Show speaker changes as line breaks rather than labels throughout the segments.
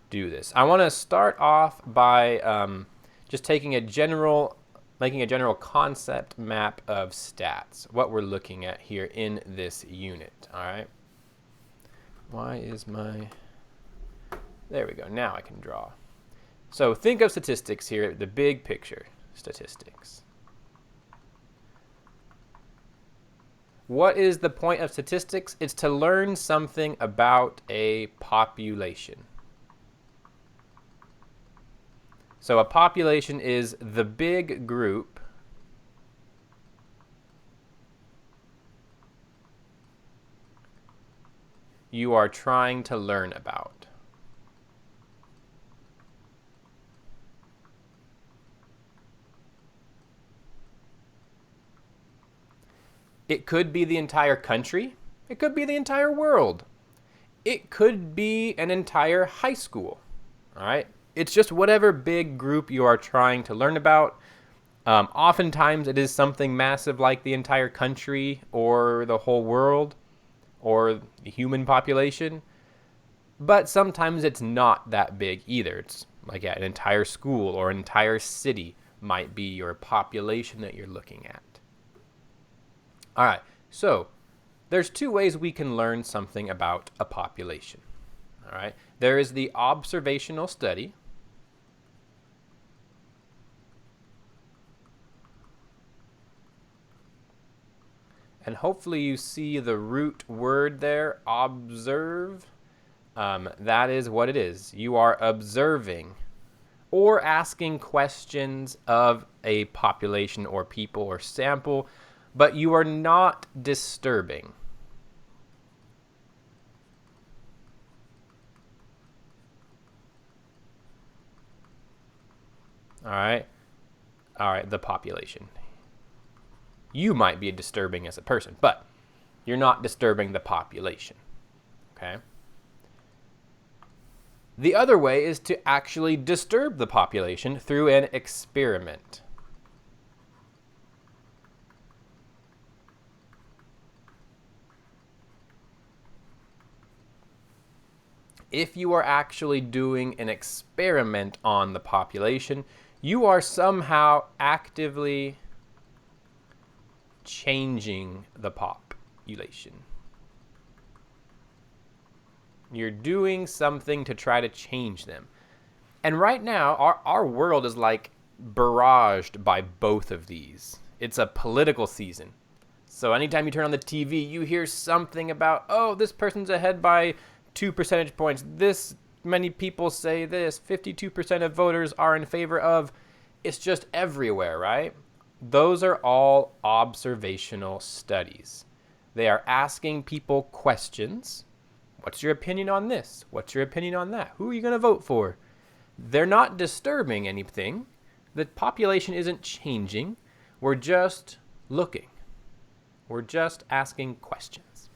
do this. I want to start off by just making a general concept map of stats, what we're looking at here in this unit. All right. Why is my... There we go. Now I can draw. So think of statistics here, the big picture statistics. What is the point of statistics? It's to learn something about a population. So a population is the big group you are trying to learn about. It could be the entire country. It could be the entire world. It could be an entire high school. All right. It's just whatever big group you are trying to learn about. Oftentimes it is something massive like the entire country or the whole world or the human population. But sometimes it's not that big either. It's like an entire school or an entire city might be your population that you're looking at. All right, so there's two ways we can learn something about a population. All right, there is the observational study. And hopefully you see the root word there, observe. That is what it is. You are observing or asking questions of a population or people or sample, but you are not disturbing. All right, the population. You might be disturbing as a person, but you're not disturbing the population, okay? The other way is to actually disturb the population through an experiment. If you are actually doing an experiment on the population, you are somehow actively changing the population. You're doing something to try to change them. And right now, our world is like barraged by both of these. It's a political season. So anytime you turn on the TV, you hear something about, oh, this person's ahead by 2 percentage points. This many people say this. 52% of voters are in favor of. It's just everywhere, right? Those are all observational studies. They are asking people questions. What's your opinion on this? What's your opinion on that? Who are you going to vote for? They're not disturbing anything. The population isn't changing. We're just looking. We're just asking questions.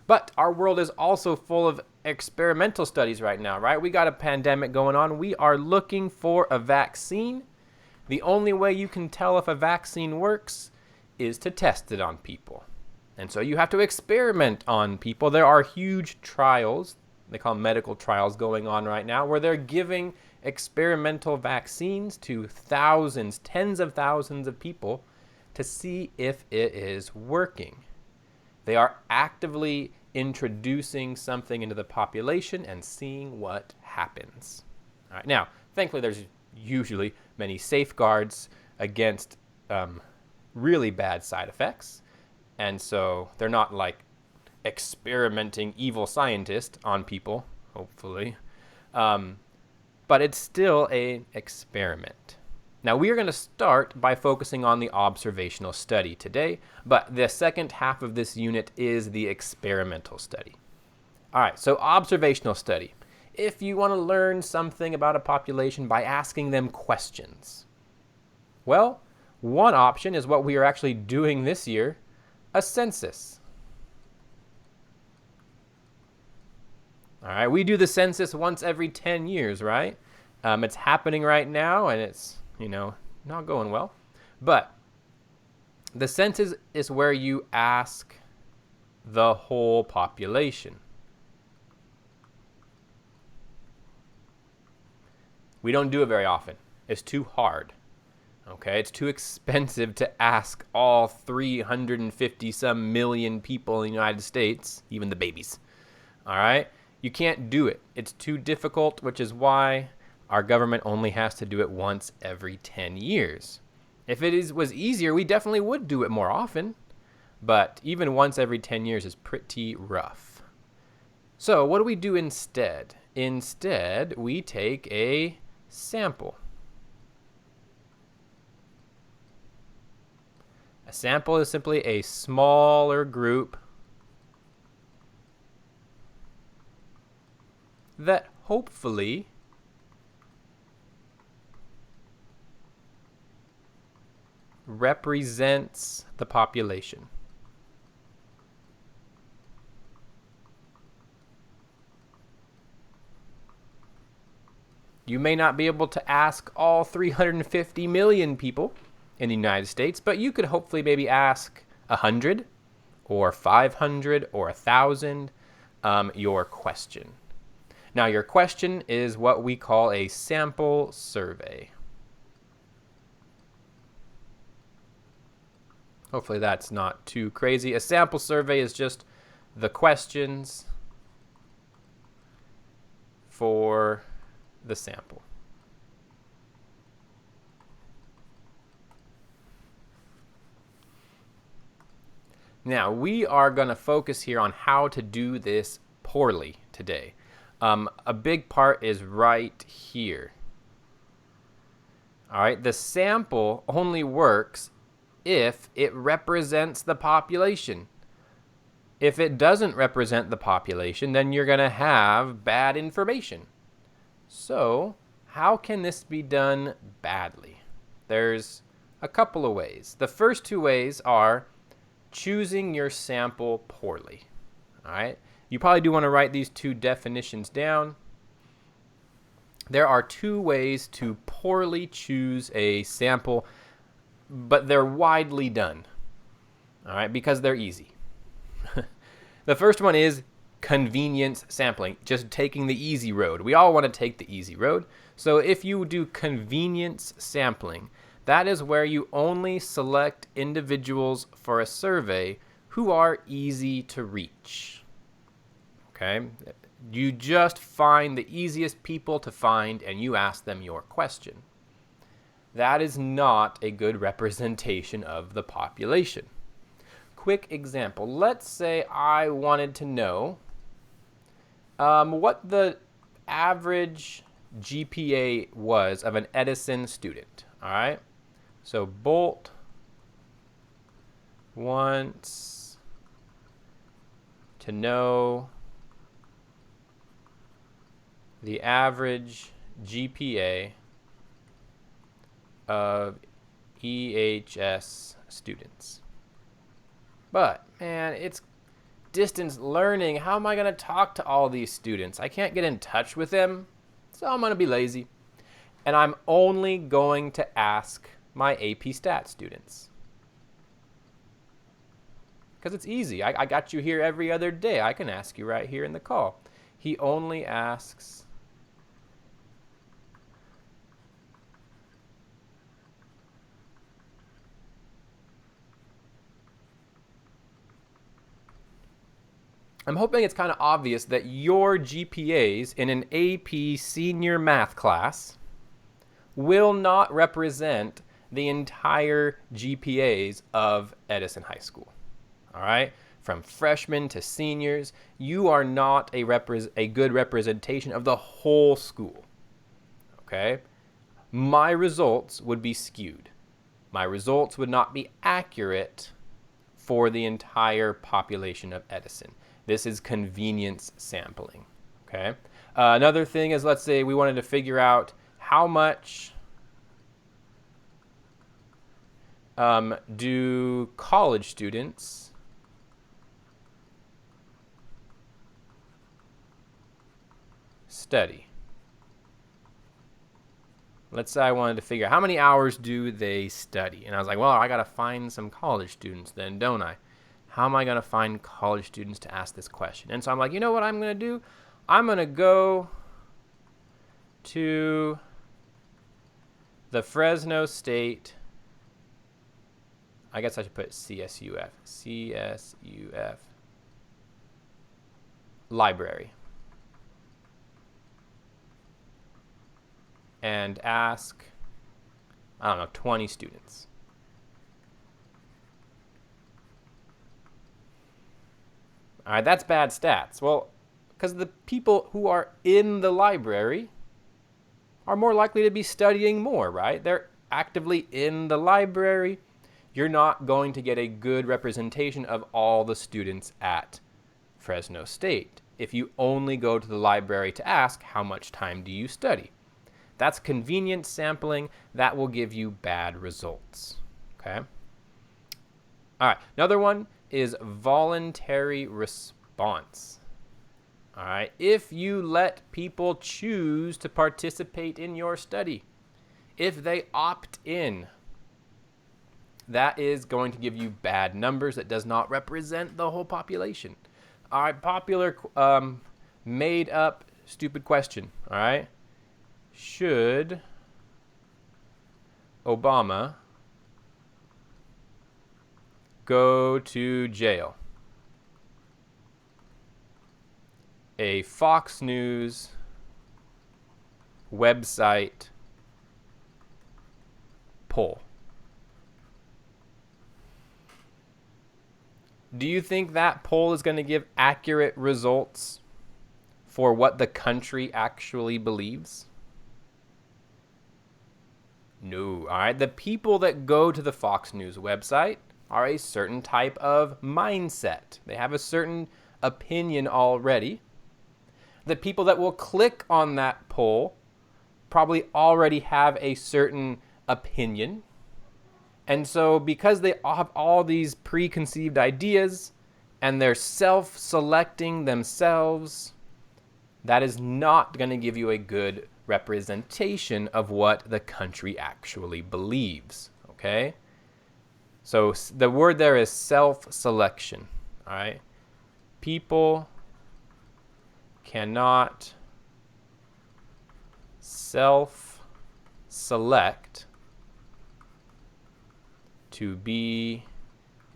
But our world is also full of experimental studies right now, right? We got a pandemic going on. We are looking for a vaccine. The only way you can tell if a vaccine works is to test it on people. And so you have to experiment on people. There are huge trials, they call them medical trials, going on right now, where they're giving experimental vaccines to thousands, tens of thousands of people to see if it is working. They are actively introducing something into the population and seeing what happens. All right. Now, thankfully, there's usually many safeguards against really bad side effects. And so they're not like experimenting evil scientists on people, hopefully. But it's still an experiment. Now, we are going to start by focusing on the observational study today, but the second half of this unit is the experimental study. All right, so observational study. If you want to learn something about a population by asking them questions, well, one option is what we are actually doing this year, a census. All right, we do the census once every 10 years, right? It's happening right now, and it's, not going well. But the census is where you ask the whole population. We don't do it very often. It's too hard. Okay, it's too expensive to ask all 350 some million people in the United States, even the babies. All right, you can't do it. It's too difficult, which is why our government only has to do it once every 10 years. If it was easier, we definitely would do it more often. But even once every 10 years is pretty rough. So what do we do instead? Instead, we take a sample. A sample is simply a smaller group that hopefully represents the population. You may not be able to ask all 350 million people in the United States, but you could hopefully maybe ask 100 or 500 or 1,000 your question. Now, your question is what we call a sample survey. Hopefully that's not too crazy. A sample survey is just the questions for the sample. Now, we are going to focus here on how to do this poorly today. A big part is right here. All right, the sample only works if it represents the population. If it doesn't represent the population, then you're going to have bad information. So, how can this be done badly? There's a couple of ways. The first two ways are choosing your sample poorly. All right? You probably do want to write these two definitions down. There are two ways to poorly choose a sample, but they're widely done. All right? Because they're easy. The first one is convenience sampling, just taking the easy road. We all want to take the easy road. So if you do convenience sampling, that is where you only select individuals for a survey who are easy to reach. Okay? You just find the easiest people to find and you ask them your question. That is not a good representation of the population. Quick example. Let's say I wanted to know what the average GPA was of an Edison student. All right? So Bolt wants to know the average GPA of EHS students. But, man, it's distance learning. How am I going to talk to all these students? I can't get in touch with them, so I'm going to be lazy. And I'm only going to ask my AP Stat students. Because it's easy. I got you here every other day. I can ask you right here in the call. He only asks I'm hoping it's kind of obvious that your GPAs in an AP senior math class will not represent the entire GPAs of Edison High School. All right? From freshmen to seniors, you are not a good representation of the whole school. Okay? My results would be skewed. My results would not be accurate for the entire population of Edison. This is convenience sampling. Okay? Another thing is, let's say we wanted to figure out how much do college students study. Let's say I wanted to figure out how many hours do they study. And I was like, well, I got to find some college students then, don't I? How am I going to find college students to ask this question? And so I'm like, you know what I'm going to do? I'm going to go to The Fresno State, I guess I should put CSUF. CSUF Library. And ask, I don't know, 20 students. All right, that's bad stats. Well, because the people who are in the library are more likely to be studying more, right? They're actively in the library. You're not going to get a good representation of all the students at Fresno State if you only go to the library to ask, how much time do you study? That's convenience sampling. That will give you bad results, okay? All right, another one is voluntary response. All right, if you let people choose to participate in your study, if they opt in, that is going to give you bad numbers. That does not represent the whole population. All right, popular made up stupid question, all right? Should Obama go to jail? A Fox News website poll. Do you think that poll is going to give accurate results for what the country actually believes? No. All right. The people that go to the Fox News website are a certain type of mindset. They have a certain opinion already. The people that will click on that poll probably already have a certain opinion. And so because they have all these preconceived ideas and they're self-selecting themselves, that is not going to give you a good representation of what the country actually believes, okay? So the word there is self-selection, all right? People cannot self-select to be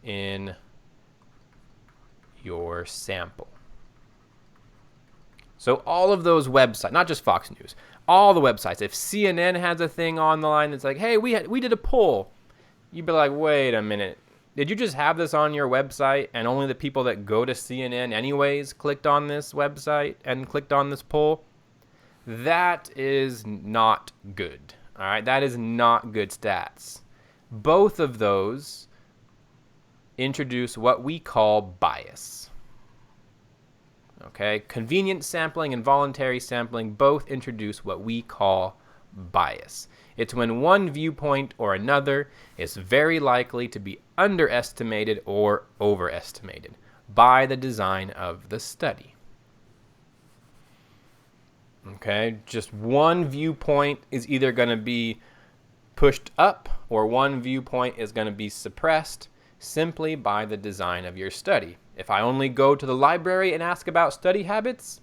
in your sample. So all of those websites, not just Fox News, all the websites, if CNN has a thing on the line that's like, hey, we did a poll, you'd be like, wait a minute. Did you just have this on your website and only the people that go to CNN anyways clicked on this website and clicked on this poll? That is not good. All right, that is not good stats. Both of those introduce what we call bias. Okay, convenient sampling and voluntary sampling both introduce what we call bias. It's when one viewpoint or another is very likely to be underestimated or overestimated by the design of the study. Okay, just one viewpoint is either going to be pushed up or one viewpoint is going to be suppressed simply by the design of your study. If I only go to the library and ask about study habits,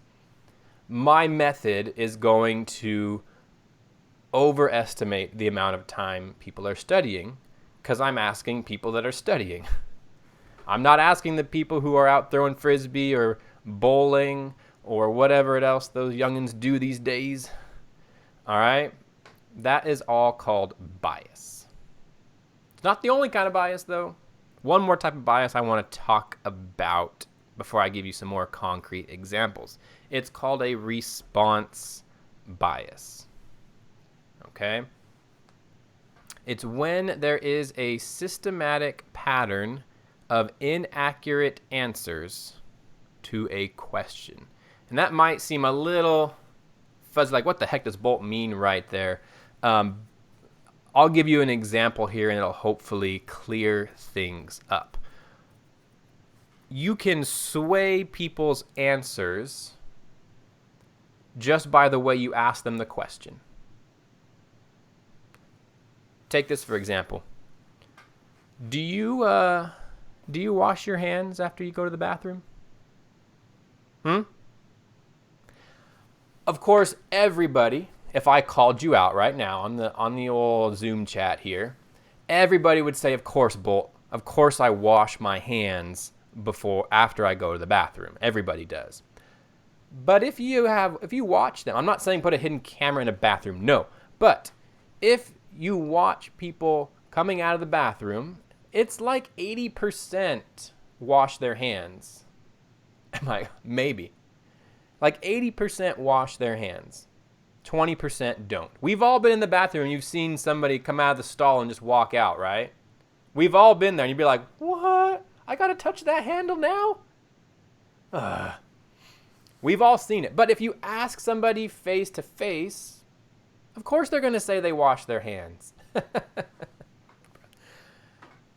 my method is going to overestimate the amount of time people are studying because I'm asking people that are studying. I'm not asking the people who are out throwing frisbee or bowling or whatever else those youngins do these days. All right? That is all called bias. It's not the only kind of bias, though. One more type of bias I want to talk about before I give you some more concrete examples. It's called a response bias. Okay? It's when there is a systematic pattern of inaccurate answers to a question. And that might seem a little fuzzy, like what the heck does Bolt mean right there? I'll give you an example here and it'll hopefully clear things up. You can sway people's answers just by the way you ask them the question. Take this for example. Do you wash your hands after you go to the bathroom? Of course, everybody if I called you out right now on the old Zoom chat here, everybody would say, of course, Bolt, of course I wash my hands after I go to the bathroom. Everybody does. But if you watch them, I'm not saying put a hidden camera in a bathroom, no. But if you watch people coming out of the bathroom, it's like 80% wash their hands. Maybe. Like 80% wash their hands. 20% don't. We've all been in the bathroom and you've seen somebody come out of the stall and just walk out, right? We've all been there and you'd be like, what? I gotta touch that handle now? We've all seen it. But if you ask somebody face to face, of course they're gonna say they wash their hands.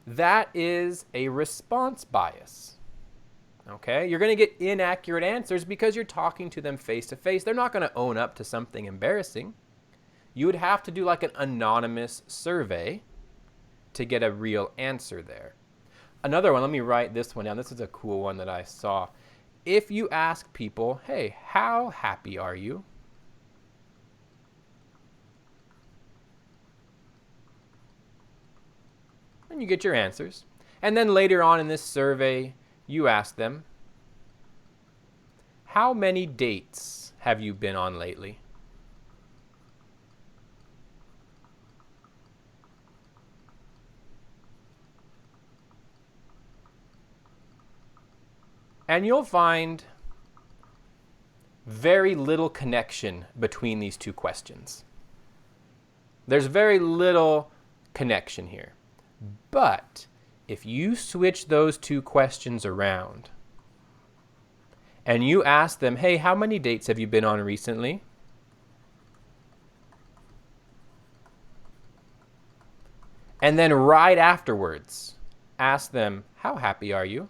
That is a response bias. Okay? You're going to get inaccurate answers because you're talking to them face to face. They're not going to own up to something embarrassing. You would have to do like an anonymous survey to get a real answer there. Another one, let me write this one down. This is a cool one that I saw. If you ask people, hey, how happy are you? And you get your answers. And then later on in this survey, you ask them, how many dates have you been on lately? And you'll find very little connection between these two questions. There's very little connection here. But if you switch those two questions around and you ask them, hey, how many dates have you been on recently? And then right afterwards, ask them, how happy are you?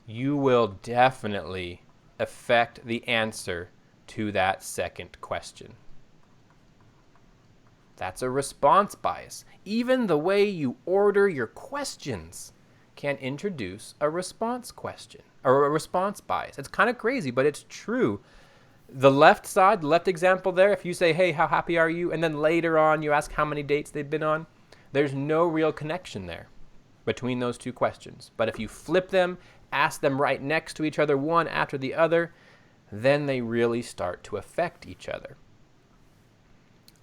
You will definitely affect the answer to that second question. That's a response bias. Even the way you order your questions can introduce a response question or a response bias. It's kind of crazy, but it's true. The left side, the left example there, if you say, hey, how happy are you? And then later on you ask how many dates they've been on, there's no real connection there between those two questions. But if you flip them, ask them right next to each other, one after the other, then they really start to affect each other.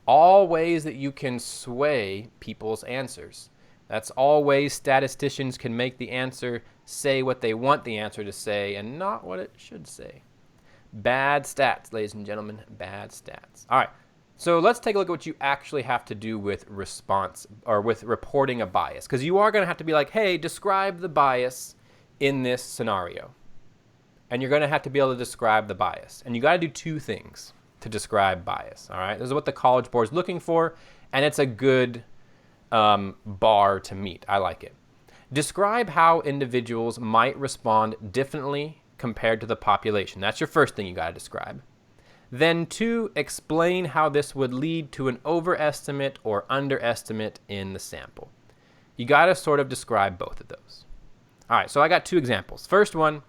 All ways that you can sway people's answers. That's all ways statisticians can make the answer say what they want the answer to say and not what it should say. Bad stats, ladies and gentlemen, bad stats. All right, so let's take a look at what you actually have to do with response or with reporting a bias, because you are going to have to be like, hey, describe the bias in this scenario. And you're going to have to be able to describe the bias. And you got to do two things to describe bias, all right? This is what the College Board is looking for, and it's a good bar to meet. I like it. Describe how individuals might respond differently compared to the population. That's your first thing you got to describe. Then 2, explain how this would lead to an overestimate or underestimate in the sample. You got to sort of describe both of those. All right, so I got 2 examples. First one,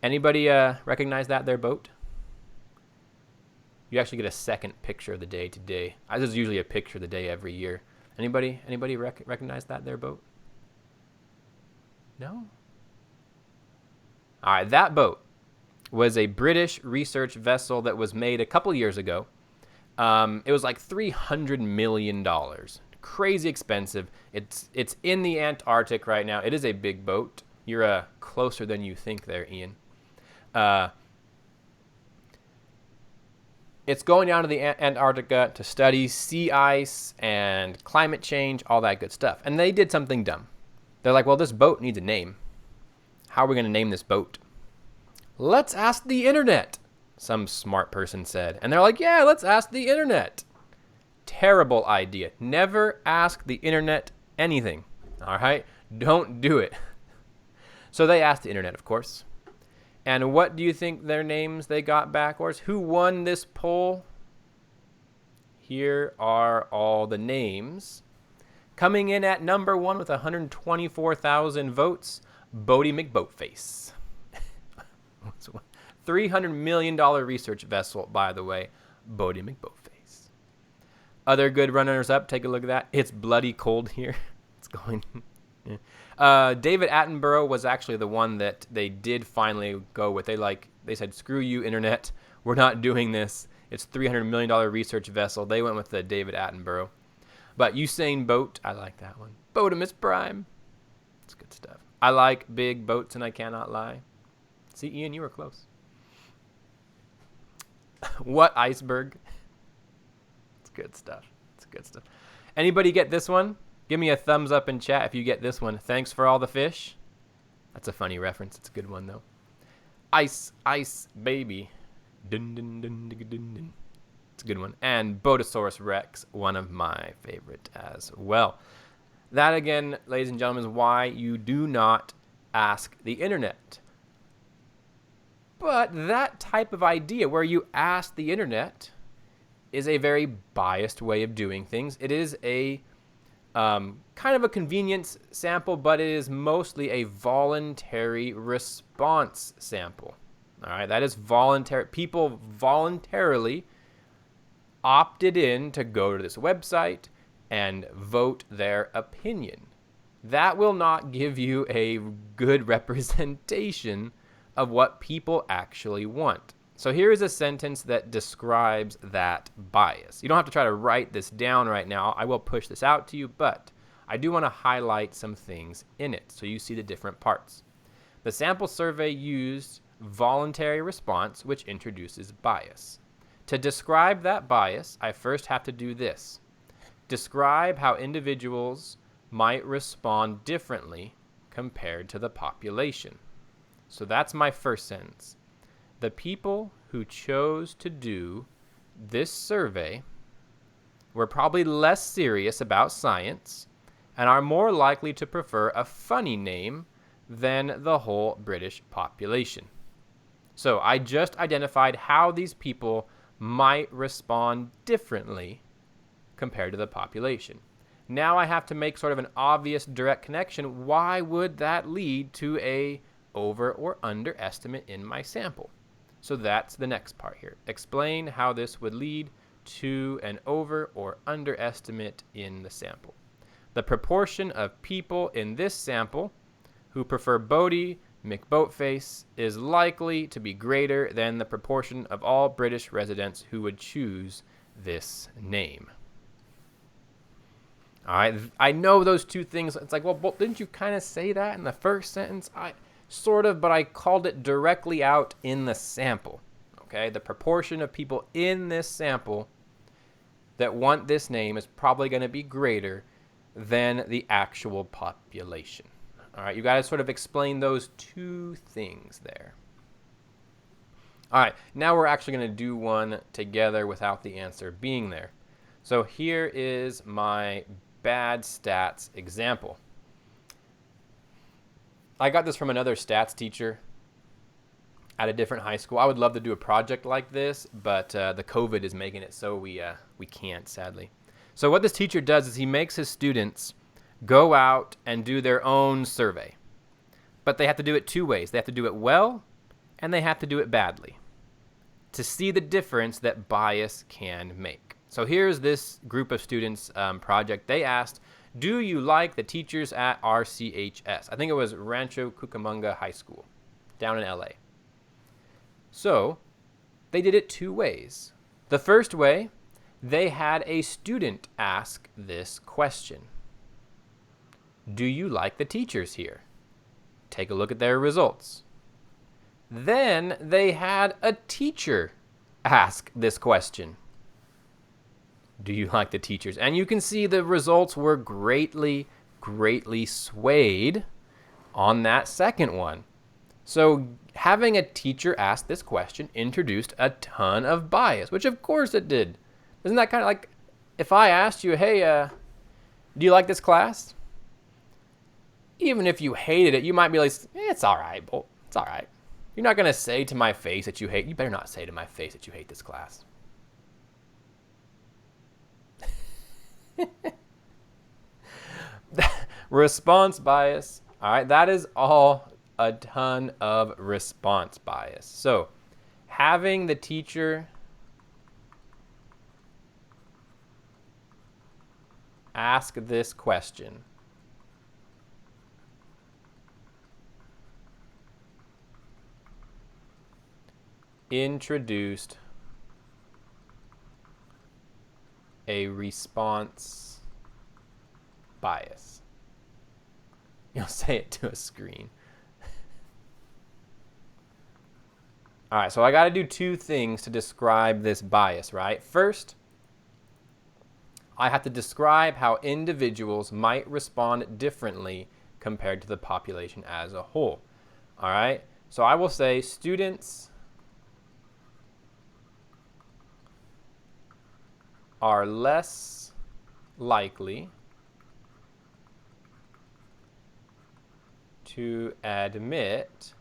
anybody recognize that there boat? You actually get a second picture of the day today. This is usually a picture of the day every year. Anybody recognize that there boat? No? All right, that boat was a British research vessel that was made a couple years ago. It was like $300 million. Crazy expensive. It's in the Antarctic right now. It is a big boat. You're closer than you think there, Ian. It's going down to the Antarctica to study sea ice and climate change, all that good stuff. And they did something dumb. They're like, well, this boat needs a name. How are we going to name this boat? Let's ask the internet, some smart person said. And they're like, yeah, let's ask the internet. Terrible idea. Never ask the internet anything. All right? Don't do it. So they asked the internet, of course. And what do you think their names they got back was? Who won this poll? Here are all the names. Coming in at number 1 with 124,000 votes, Bodie McBoatface. $300 million research vessel, by the way, Bodie McBoatface. Other good runners-up, take a look at that. It's bloody cold here. It's going... David Attenborough was actually the one that they did finally go with. They said, screw you, internet. We're not doing this. It's $300 million research vessel. They went with the David Attenborough. But Usain Bolt, I like that one. Boatimus Prime. It's good stuff. I like big boats and I cannot lie. See, Ian, you were close. What iceberg? It's good stuff. It's good stuff. Anybody get this one? Give me a thumbs up in chat if you get this one. Thanks for all the fish. That's a funny reference. It's a good one, though. Ice, ice, baby. Dun, dun, dun, dun, dun, dun. It's a good one. And Botosaurus Rex, one of my favorite as well. That, again, ladies and gentlemen, is why you do not ask the internet. But that type of idea where you ask the internet is a very biased way of doing things. It is a kind of a convenience sample, but it is mostly a voluntary response sample. All right, that is voluntary. People voluntarily opted in to go to this website and vote their opinion. That will not give you a good representation of what people actually want. So here is a sentence that describes that bias. You don't have to try to write this down right now. I will push this out to you, but I do want to highlight some things in it so you see the different parts. The sample survey used voluntary response, which introduces bias. To describe that bias, I first have to do this. Describe how individuals might respond differently compared to the population. So that's my first sentence. The people who chose to do this survey were probably less serious about science and are more likely to prefer a funny name than the whole British population. So I just identified how these people might respond differently compared to the population. Now I have to make sort of an obvious direct connection. Why would that lead to a over or underestimate in my sample? So that's the next part here. Explain how this would lead to an over or underestimate in the sample. The proportion of people in this sample who prefer Bodie McBoatface is likely to be greater than the proportion of all British residents who would choose this name. All right, I know those two things. It's like, well, didn't you kind of say that in the first sentence? Sort of, but I called it directly out in the sample. Okay, the proportion of people in this sample that want this name is probably going to be greater than the actual population. All right, you got to sort of explain those two things there. All right, now we're actually going to do one together without the answer being there. So here is my bad stats example. I got this from another stats teacher at a different high school. I would love to do a project like this, but the COVID is making it so we can't, sadly. So what this teacher does is he makes his students go out and do their own survey. But they have to do it two ways. They have to do it well, and they have to do it badly to see the difference that bias can make. So here's this group of students project. They asked, do you like the teachers at RCHS? I think it was Rancho Cucamonga High School down in LA. So they did it two ways. The first way, they had a student ask this question. Do you like the teachers here? Take a look at their results. Then they had a teacher ask this question. Do you like the teachers? And you can see the results were greatly swayed on that second one. So having a teacher ask this question introduced a ton of bias, which of course it did. Isn't that kind of like if I asked you, hey, do you like this class? Even if you hated it, you might be like, it's all right, Bolt. It's all right. You're not going to say to my face that you hate. You better not say to my face that you hate this class. Response bias. All right, that is all a ton of response bias. So having the teacher ask this question. Introduced a response bias. You'll say it to a screen. All right, so I got to do two things to describe this bias, right? First, I have to describe how individuals might respond differently compared to the population as a whole. All right, so I will say students are less likely to admit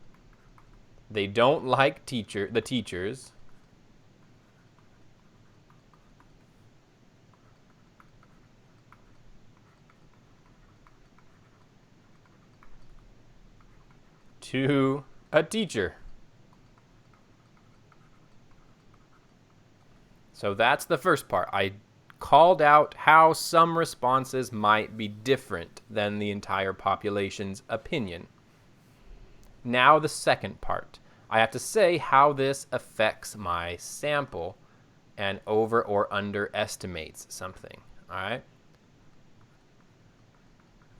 they don't like the teachers to a teacher. So that's the first part. I called out how some responses might be different than the entire population's opinion. Now the second part. I have to say how this affects my sample and over or underestimates something. All right?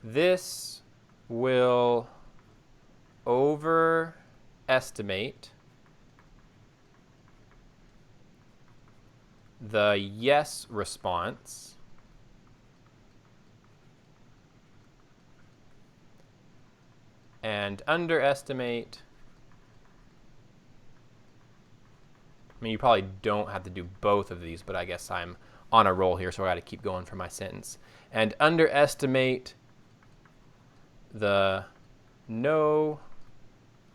This will overestimate the yes response and underestimate. I mean, you probably don't have to do both of these, but I guess I'm on a roll here, so I got to keep going for my sentence. And underestimate the no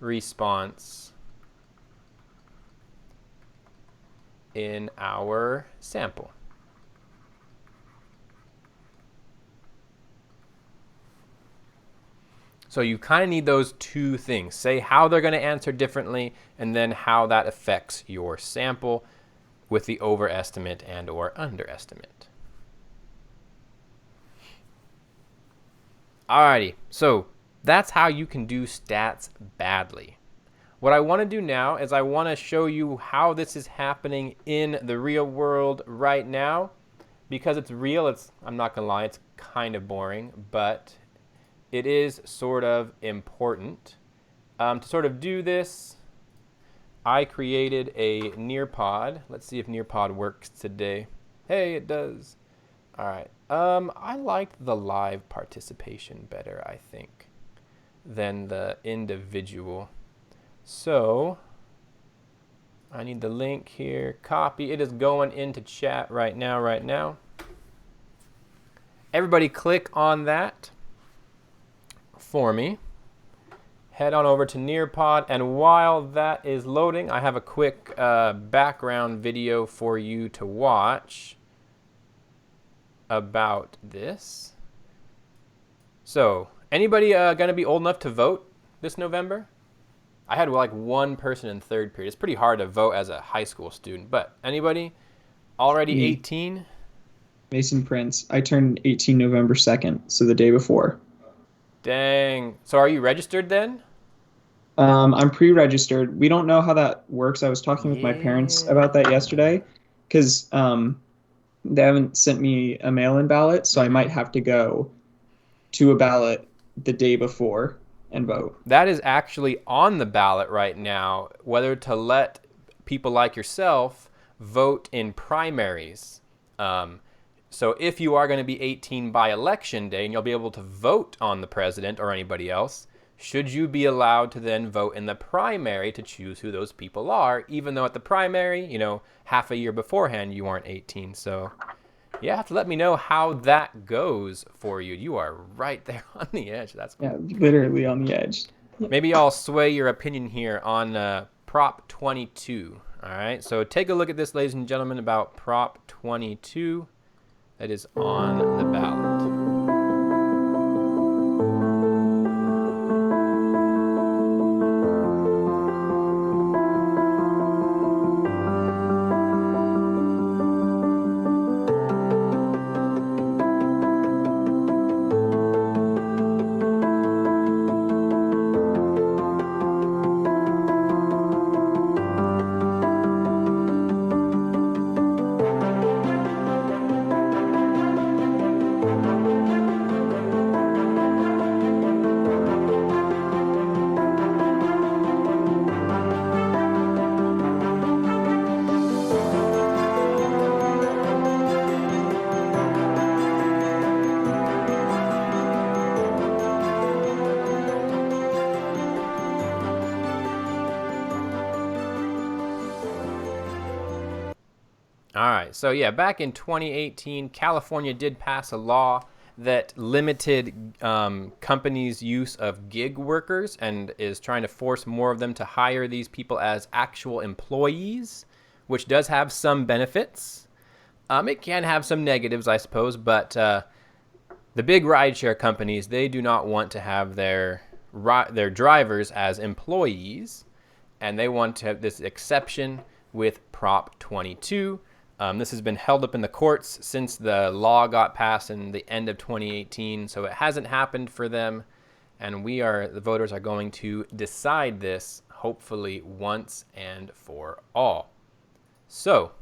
response in our sample. So you kind of need those two things. Say how they're going to answer differently, and then how that affects your sample with the overestimate and or underestimate. Alrighty, so that's how you can do stats badly. What I want to do now is I want to show you how this is happening in the real world right now. Because it's real, I'm not going to lie, it's kind of boring, but it is sort of important. To sort of do this, I created a Nearpod. Let's see if Nearpod works today. Hey, it does. All right. I liked the live participation better, I think, than the individual. So I need the link here. Copy. It is going into chat right now. Everybody click on that for me. Head on over to Nearpod, and while that is loading, I have a quick background video for you to watch about this. So, anybody gonna be old enough to vote this November? I had like one person in third period. It's pretty hard to vote as a high school student, but anybody already 18?
Mason Prince. I turned 18 November 2nd, so the day before.
Dang. So are you registered then?
I'm pre-registered. We don't know how that works. I was talking with my parents about that
Yeah.
yesterday because they haven't sent me a mail-in ballot, so I might have to go to a ballot the day before and vote.
That is actually on the ballot right now, whether to let people like yourself vote in primaries. So if you are going to be 18 by election day and you'll be able to vote on the president or anybody else, should you be allowed to then vote in the primary to choose who those people are, even though at the primary, half a year beforehand you weren't 18. So you have to let me know how that goes for you. You are right there on the edge. That's cool.
Yeah, literally on the edge.
Maybe I'll sway your opinion here on Prop 22. All right, so take a look at this, ladies and gentlemen, about Prop 22 that is on the ballot. All right. So, yeah, back in 2018, California did pass a law that limited companies' use of gig workers and is trying to force more of them to hire these people as actual employees, which does have some benefits. It can have some negatives, I suppose, but the big rideshare companies, they do not want to have their drivers as employees, and they want to have this exception with Prop 22. This has been held up in the courts since the law got passed in the end of 2018, so it hasn't happened for them, and the voters are going to decide this hopefully once and for all. So,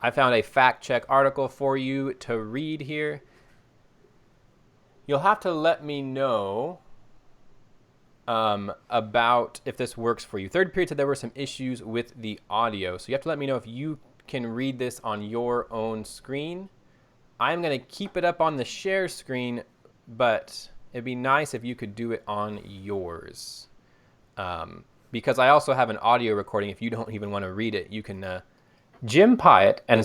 I found a fact check article for you to read here. You'll have to let me know about if this works for you. Third period said there were some issues with the audio, so you have to let me know if you can read this on your own screen. I'm going to keep it up on the share screen, but it'd be nice if you could do it on yours. Because I also have an audio recording. If you don't even want to read it, you can Jim Pyatt and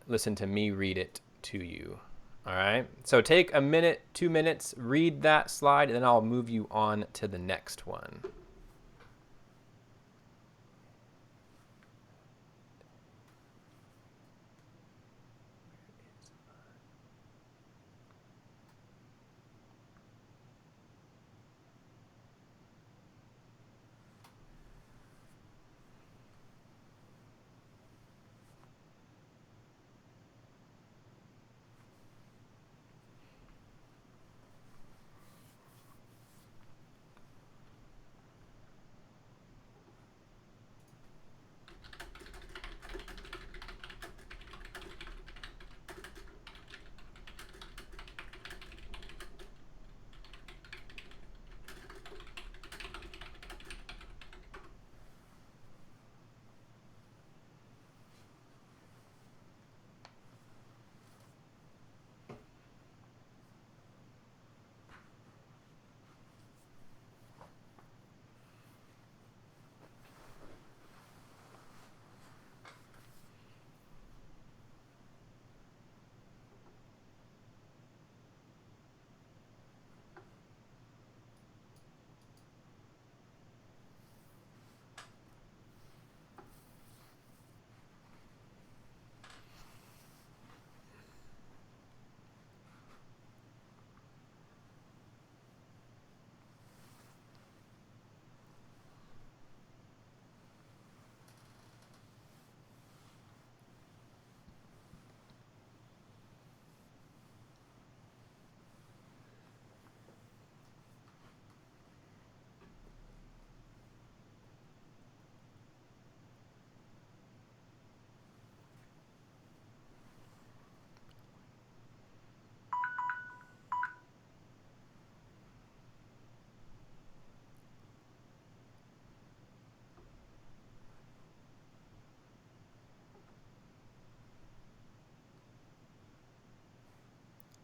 listen to me read it to you. All right. So take a minute, 2 minutes, read that slide, and then I'll move you on to the next one.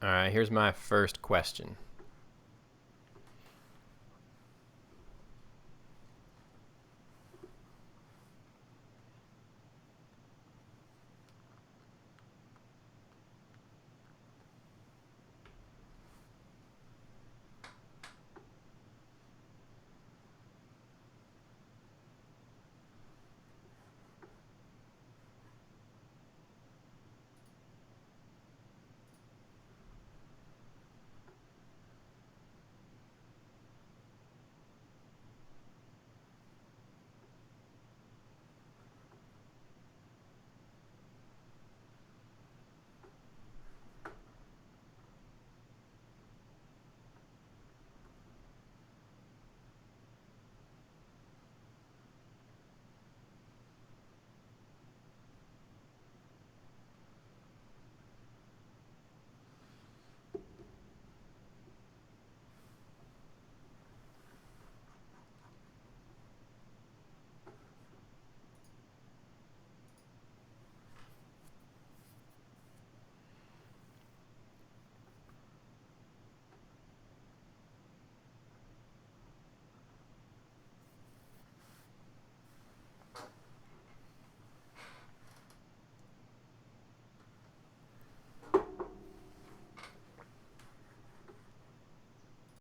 All right, here's my first question.